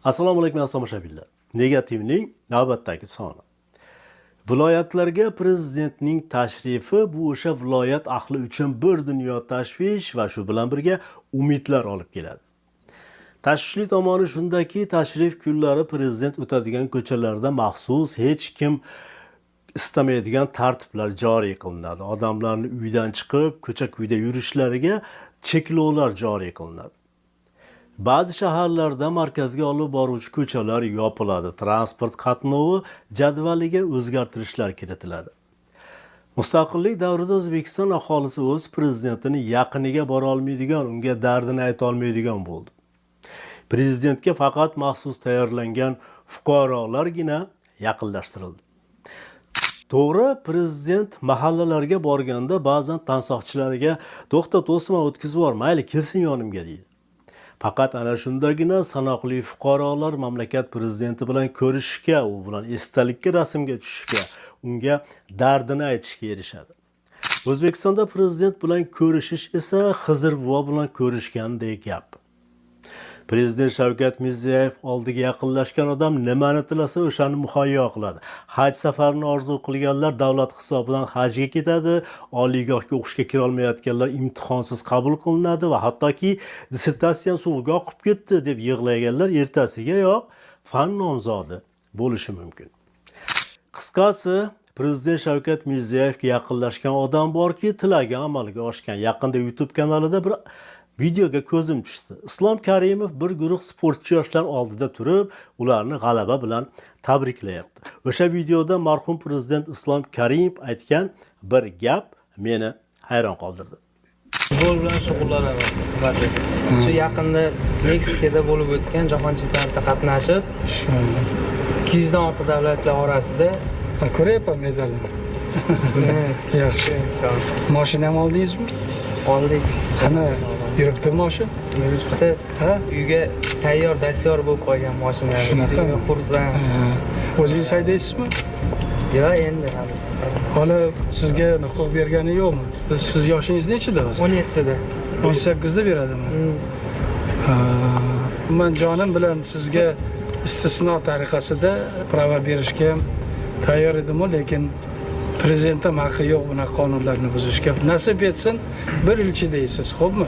Assalomu alaykum aziz tomoshabinlar. Negativning navbatdagi soni. Viloyatlarga prezidentning tashrifi bu o'sha viloyat ahli uchun bir dunyo tashvish va shu bilan birga umidlar olib keladi. Tashvishli tomoni shundaki, tashrif kunlari prezident o'tadigan ko'chalarda maxsus hech kim istamaydigan tartiblar joriy qilinadi. Odamlarning uydan chiqib, ko'cha-kuyda yurishlariga cheklovlar joriy qilinadi. Ba'zi shaharlarda markazga olib boruvchi ko'chalar yopiladi, transport qatnovi jadvaliga o'zgartirishlar kiritiladi. Mustaqillik davrida O'zbekiston aholisi o'z prezidentini yaqiniga bora olmaydigan, unga dardini ayta olmaydigan bo'ldi. Prezidentga faqat maxsus tayyorlangan fuqarolargina yaqinlashtirildi. To'g'ri, prezident mahallalarga borganda ba'zan tansoqchilariga "To'xta, to'sma, o'tkazib yubor, mayli, kelsin yonimga" deydi. Faqat ana shundagina sanoqli fuqarolar mamlakat prezidenti bilan ko'rishishga, u bilan esdalikka rasmga tushishga, unga dardini aytishga erishadi. O'zbekistonda prezident bilan ko'rishish esa Xizr buva bilan ko'rishgandek gap. Prezident Shavkat Mirziyoyev oldiga yaqinlashgan odam nimani tilasa o'shani muhayyo qiladi. Haj safarini orzu qilganlar davlat hisobidan hajga ketadi, oliygohga o'qishga kira olmayotganlar imtihonsiz qabul qilinadi va hattoki dissertatsiyam suvga oqib ketdi deb yig'laganlar ertasigayoq fan nomzodi bo'lishi mumkin. Qisqasi, prezident Shavkat Mirziyoyevga yaqinlashgan odam borki, tilagi amalga oshgan. Yaqinda YouTube kanalida bir videoga ko'zim tushdi. Islom Karimov bir guruh sportchi yoshlar oldida turib, ularni g'alaba bilan tabriklayapti. O'sha videoda marhum prezident Islom Karimov aytgan bir gap meni hayron qoldirdi. Futbol bilan shug'ullanaman. Shu yaqinda Meksikada bo'lib o'tgan jahon chempionatida qatnashib, 200 dan ortiq davlatlar orasida ko'ryapman medalni. Yaxshi. Mashina ham oldingizmi? Oldik. Qani yuribdi mashina? Yuribdi. Ha? Uyga tayyor dastyor bo'lib qolgan mashina. Shunaqami? Xursand. O'zingiz haydaysizmi? Yo'q, endi ham. Hali sizga nuqul bergani yo'qmi? Siz yoshingiz nechida hozir? 17 da. 18 da beradimi? Men jonim bilan sizga istisno tariqasida prava berishga ham tayyor edim, lekin prezidentim haqqi yo'q bunaqa qonunlarni buzishga. Nasib etsin, bir yil chidaysiz, xo'pmi?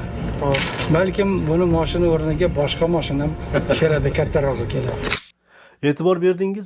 Balkim buni mashina o'rniga boshqa mashina ham keladi, kattarog'i keladi. E'tibor berdingiz?